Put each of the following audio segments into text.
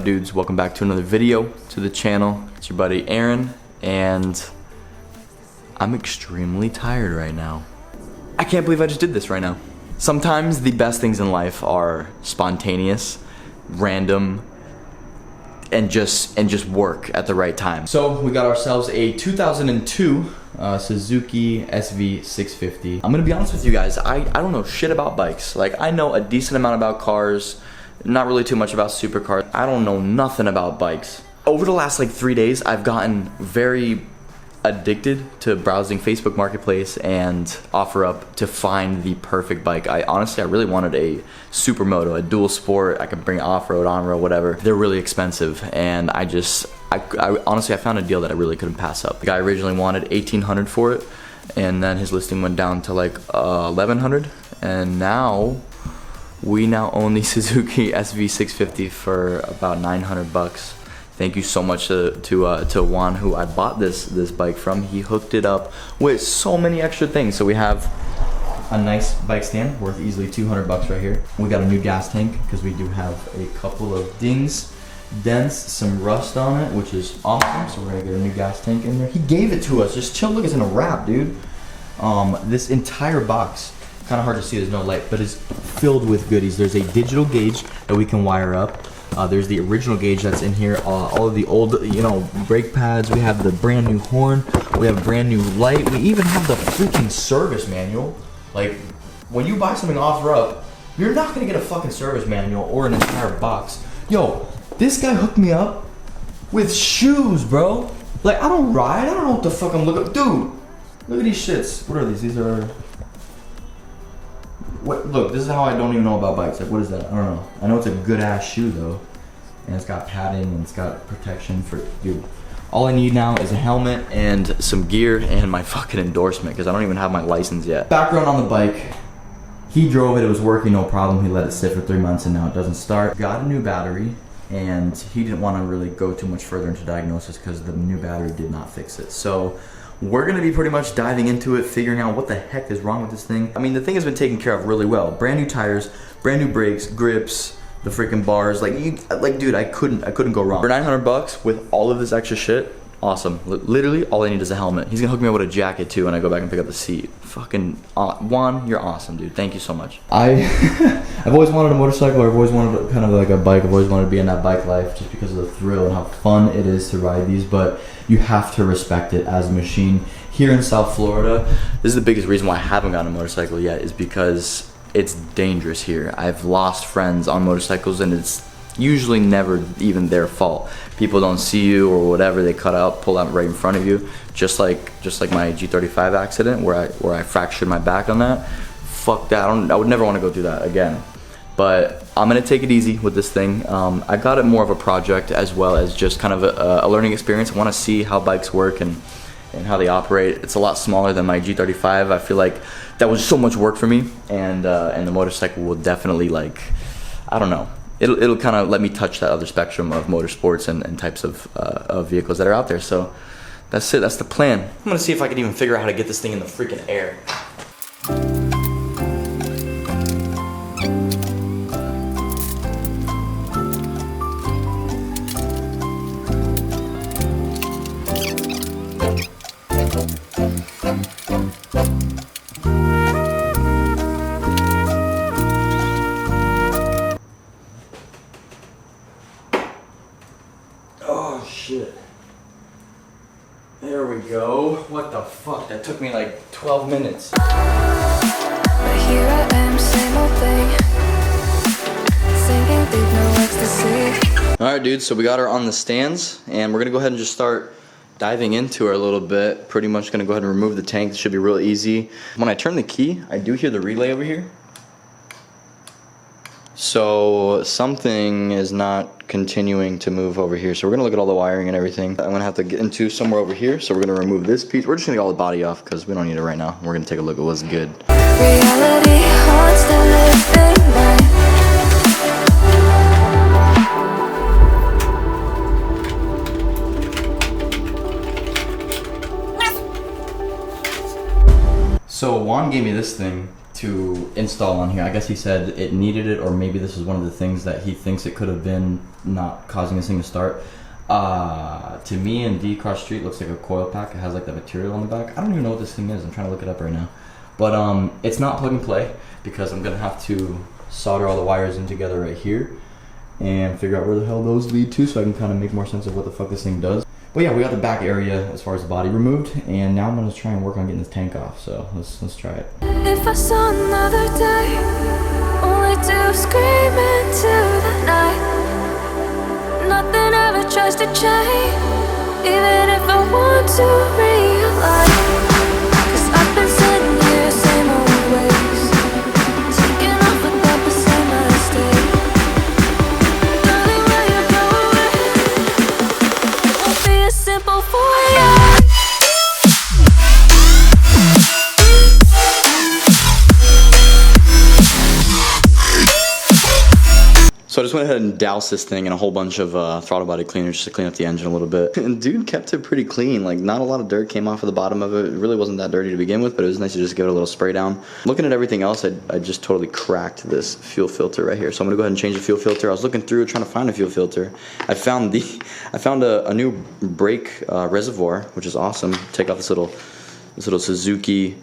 up, dudes? Welcome back to another video to the channel. It's your buddy Aaron, and I'm extremely tired right now. I can't believe I just did this right now. Sometimes the best things in life are spontaneous, random, and just work at the right time. So we got ourselves a 2002 Suzuki SV650. I'm gonna be honest with you guys, I don't know shit about bikes. Like, I know a decent amount about cars, not really too much about supercars. I don't know nothing about bikes. Over the last like 3 days, I've gotten very addicted to browsing Facebook Marketplace and OfferUp to find the perfect bike. I really wanted a supermoto, a dual sport. I could bring off-road, on-road, whatever. They're really expensive, and I honestly found a deal that I really couldn't pass up. The guy originally wanted $1,800 for it, and then his listing went down to like $1,100, and now we own the Suzuki SV650 for about 900 bucks. Thank you so much to Juan, who I bought this bike from. He hooked it up with so many extra things. So we have a nice bike stand worth easily 200 bucks right here. We got a new gas tank because we do have a couple of dings, dents, some rust on it, which is awesome. So we're gonna get a new gas tank in there. He gave it to us. Just chill, look, it's in a wrap, dude. This entire box, kind of hard to see, there's no light, but it's filled with goodies. There's a digital gauge that we can wire up. There's the original gauge that's in here, all of the old, brake pads. We have the brand new horn. We have a brand new light. We even have the freaking service manual. Like, when you buy something OfferUp, you're not gonna get a fucking service manual or an entire box. Yo, this guy hooked me up with shoes, bro. Like, I don't ride. I don't know what the fuck I'm looking. Dude, look at these shits. What are these? These are. What, look, this is how I don't even know about bikes. Like, what is that? I don't know. I know it's a good ass shoe though, and it's got padding and it's got protection for, dude. All I need now is a helmet and some gear and my fucking endorsement, because I don't even have my license yet. Background on the bike. He drove it. It was working, no problem. He let it sit for 3 months and now it doesn't start. Got a new battery, and he didn't want to really go too much further into diagnosis because the new battery did not fix it. So we're gonna be pretty much diving into it, figuring out what the heck is wrong with this thing. I mean, the thing has been taken care of really well. Brand new tires, brand new brakes, grips, the freaking bars. Like, dude, I couldn't go wrong. For 900 bucks with all of this extra shit, awesome. Literally, all I need is a helmet. He's gonna hook me up with a jacket too when I go back and pick up the seat. Fucking Juan, you're awesome, dude. Thank you so much. I've always wanted a motorcycle, or I've always wanted kind of like a bike. I've always wanted to be in that bike life just because of the thrill and how fun it is to ride these, but you have to respect it as a machine. Here in South Florida, this is the biggest reason why I haven't gotten a motorcycle yet, is because it's dangerous here. I've lost friends on motorcycles, and it's usually never even their fault. People don't see you or whatever, they pull out right in front of you. Just like my G35 accident where I fractured my back on that. Fuck that, I would never want to go through that again. But I'm gonna take it easy with this thing. I got it more of a project as well as just kind of a learning experience. I want to see how bikes work and how they operate. It's a lot smaller than my G35. I feel like that was so much work for me, and the motorcycle will definitely, like, I don't know. It'll kind of let me touch that other spectrum of motorsports and types of vehicles that are out there. So that's it. That's the plan. I'm gonna see if I can even figure out how to get this thing in the freaking air. Oh shit. There we go. What the fuck? That took me like 12 minutes. But here I am, same old thing. Singing deep, no ecstasy. Alright, dude, so we got her on the stands, and we're gonna go ahead and just start diving into her a little bit. Pretty much gonna go ahead and remove the tank. This should be real easy. When I turn the key, I do hear the relay over here. So something is not continuing to move over here. So we're gonna look at all the wiring and everything. I'm gonna have to get into somewhere over here. So we're gonna remove this piece. We're just gonna get all the body off because we don't need it right now. We're gonna take a look at what's good. Reality haunts the living mind. So Juan gave me this thing to install on here. I guess he said it needed it, or maybe this is one of the things that he thinks it could have been not causing this thing to start. To me and D across street looks like a coil pack. It has like the material on the back. I don't even know what this thing is. I'm trying to look it up right now. But it's not plug and play because I'm gonna have to solder all the wires in together right here and figure out where the hell those lead to so I can kind of make more sense of what the fuck this thing does. But yeah, we got the back area as far as the body removed, and now I'm gonna try and work on getting this tank off. So let's try it. If I saw another day, only to scream into the night. Nothing ever tries to change, even if I want to realize. 'Cause I've been sitting here, same old ways, taking off without the same mistake. Darling, will you go away? It won't be as simple for you. So I just went ahead and doused this thing in a whole bunch of throttle body cleaners just to clean up the engine a little bit. And dude kept it pretty clean. Like, not a lot of dirt came off of the bottom of it. It really wasn't that dirty to begin with, but it was nice to just give it a little spray down. Looking at everything else, I just totally cracked this fuel filter right here. So I'm gonna go ahead and change the fuel filter. I was looking through trying to find a fuel filter. I found a new brake reservoir, which is awesome. Take off this little Suzuki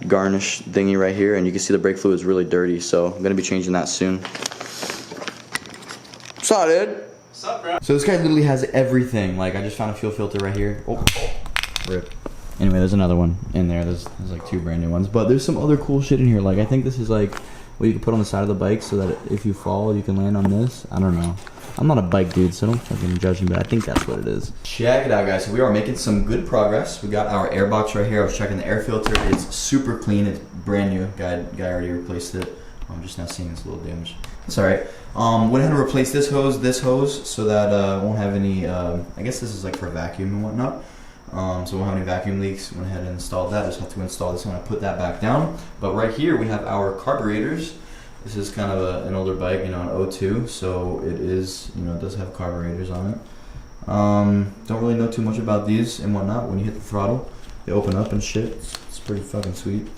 garnish thingy right here, and you can see the brake fluid is really dirty. So I'm gonna be changing that soon. What's up, dude? What's up, bro? So this guy literally has everything. Like, I just found a fuel filter right here. Oh, rip. Anyway, there's another one in there. There's like 2 brand new ones. But there's some other cool shit in here. Like, I think this is like what you can put on the side of the bike so that if you fall, you can land on this. I don't know. I'm not a bike dude, so don't fucking judge me, but I think that's what it is. Check it out, guys. So we are making some good progress. We got our air box right here. I was checking the air filter. It's super clean. It's brand new. Guy already replaced it. I'm just now seeing this little damage. It's alright. Went ahead and replaced this hose, so that won't have any, I guess this is like for vacuum and whatnot. So we won't have any vacuum leaks. Went ahead and installed that. Just have to install this when I put that back down. But right here we have our carburetors. This is kind of an older bike, you know, an 02, so it is, you know, it does have carburetors on it. Don't really know too much about these and whatnot. When you hit the throttle, they open up and shit. It's pretty fucking sweet.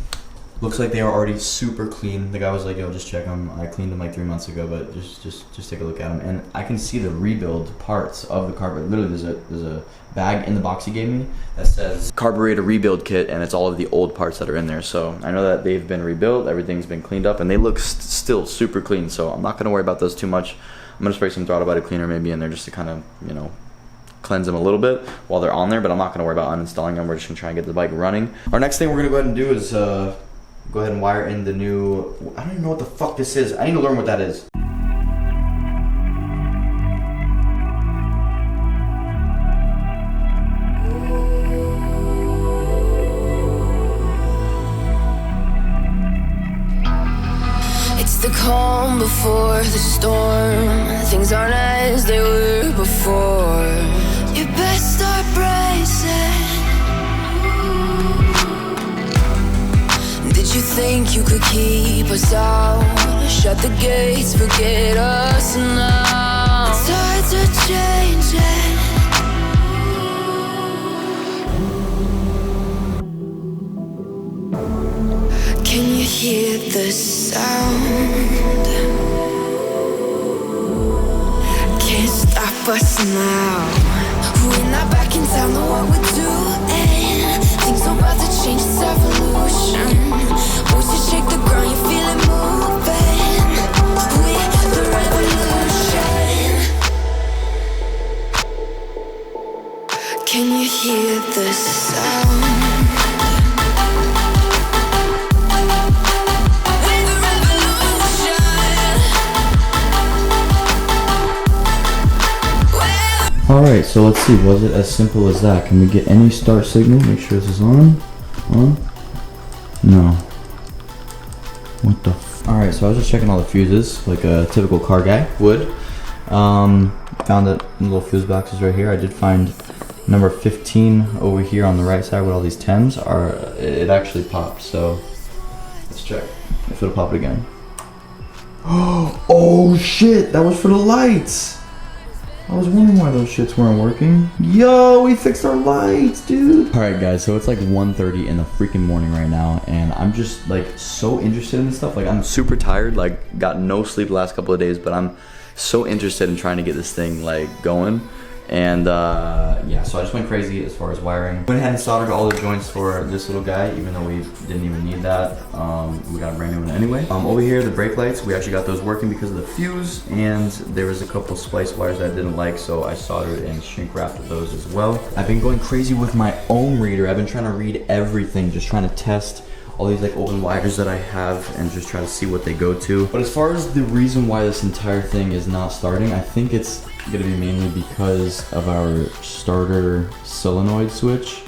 Looks like they are already super clean. The guy was like, yo, just check them. I cleaned them like 3 months ago, but just take a look at them. And I can see the rebuild parts of the carburetor. Literally, there's a bag in the box he gave me that says carburetor rebuild kit, and it's all of the old parts that are in there. So I know that they've been rebuilt, everything's been cleaned up, and they look still super clean. So I'm not gonna worry about those too much. I'm gonna spray some throttle body cleaner maybe in there just to kind of, you know, cleanse them a little bit while they're on there, but I'm not gonna worry about uninstalling them. We're just gonna try and get the bike running. Our next thing we're gonna go ahead and do is go ahead and wire in the new, I don't even know what the fuck this is. I need to learn what that is. It's the calm before the storm. Things aren't as they were before. You best start bracing. Did you think you could keep us out? Shut the gates, forget us now. The tides are changing. Can you hear the sound? Can't stop us now. We're not back in town, know what we're doing. Things are about to change, it's evolution. Voices shake the ground, you feel it moving. We're the revolution. Can you hear the sound? Alright, so let's see, was it as simple as that? Can we get any start signal? Make sure this is on. On? No. What the f? Alright, so I was just checking all the fuses, like a typical car guy would. Found that little fuse boxes right here. I did find number 15 over here on the right side with all these 10s. It actually popped, so let's check if it'll pop it again. Oh shit, that was for the lights! I was wondering why those shits weren't working. Yo, we fixed our lights, dude. All right, guys, so it's like 1:30 in the freaking morning right now, and I'm just like so interested in this stuff. Like, I'm super tired, like got no sleep the last couple of days, but I'm so interested in trying to get this thing like going. And yeah, so I just went crazy as far as wiring. Went ahead and soldered all the joints for this little guy, even though we didn't even need that. We got a brand new one anyway. Over here, the brake lights, we actually got those working because of the fuse, and there was a couple splice wires that I didn't like, so I soldered and shrink wrapped those as well. I've been going crazy with my own reader. I've been trying to read everything, just trying to test all these like open wires that I have and just try to see what they go to. But as far as the reason why this entire thing is not starting, I think it's gonna be mainly because of our starter solenoid switch.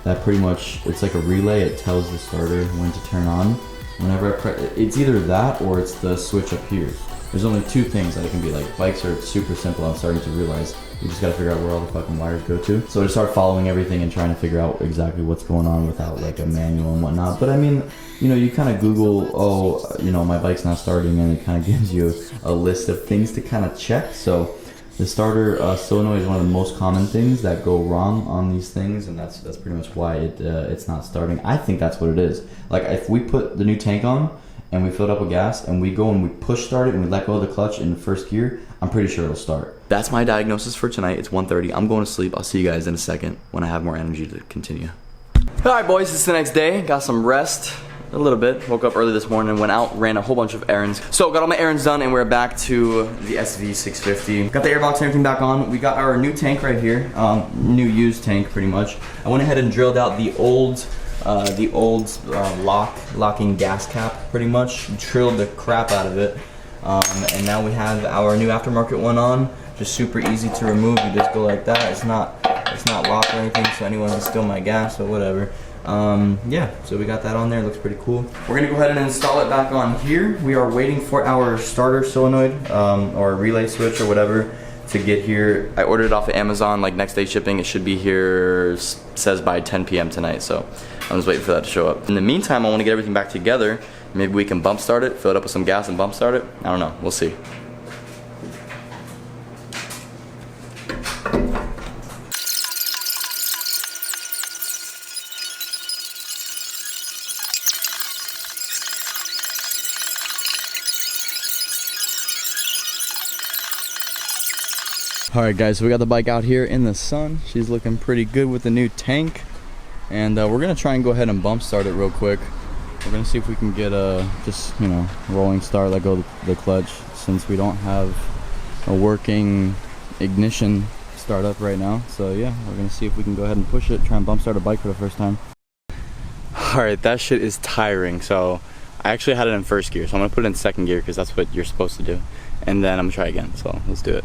That pretty much, it's like a relay. It tells the starter when to turn on. Whenever I press, it's either that or it's the switch up here. There's only two things that it can be. Like, bikes are super simple. I'm starting to realize you just gotta figure out where all the fucking wires go to. So I start following everything and trying to figure out exactly what's going on without like a manual and whatnot. But I mean, you know, you kind of Google, oh, you know, my bike's not starting, and it kind of gives you a list of things to kind of check. So the starter solenoid is one of the most common things that go wrong on these things, and that's pretty much why it's not starting. I think that's what it is. Like, if we put the new tank on and we fill it up with gas and we go and we push start it and we let go of the clutch in the first gear, I'm pretty sure it'll start. That's my diagnosis for tonight. It's 1:30. I'm going to sleep. I'll see you guys in a second when I have more energy to continue. All right, boys, it's the next day. Got some rest. A little bit. Woke up early this morning, went out, ran a whole bunch of errands. So got all my errands done, and we're back to the SV650. Got the airbox and everything back on. We got our new tank right here, new used tank pretty much. I went ahead and drilled out the old locking gas cap pretty much. Drilled the crap out of it, and now we have our new aftermarket one on. Just super easy to remove. You just go like that. It's not locked or anything, so anyone can steal my gas or whatever. Yeah, so we got that on there. Looks pretty cool. We're gonna go ahead and install it back on here. We are waiting for our starter solenoid or relay switch or whatever to get here. I ordered it off of Amazon, like next day shipping. It should be here, says by 10 p.m. tonight, so I'm just waiting for that to show up. In the meantime, I want to get everything back together. Maybe we can bump start it, fill it up with some gas and bump start it. I don't know, we'll see. Alright guys, so we got the bike out here in the sun. She's looking pretty good with the new tank. And we're going to try and go ahead and bump start it real quick. We're going to see if we can get a, just, you know, rolling start, let go of the clutch, since we don't have a working ignition startup right now. So yeah, we're going to see if we can go ahead and push it, try and bump start a bike for the first time. Alright, that shit is tiring. So I actually had it in first gear, so I'm going to put it in second gear because that's what you're supposed to do. And then I'm going to try again, so let's do it.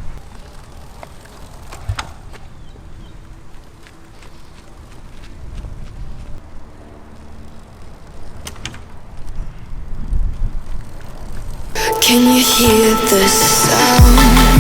Can you hear the sound?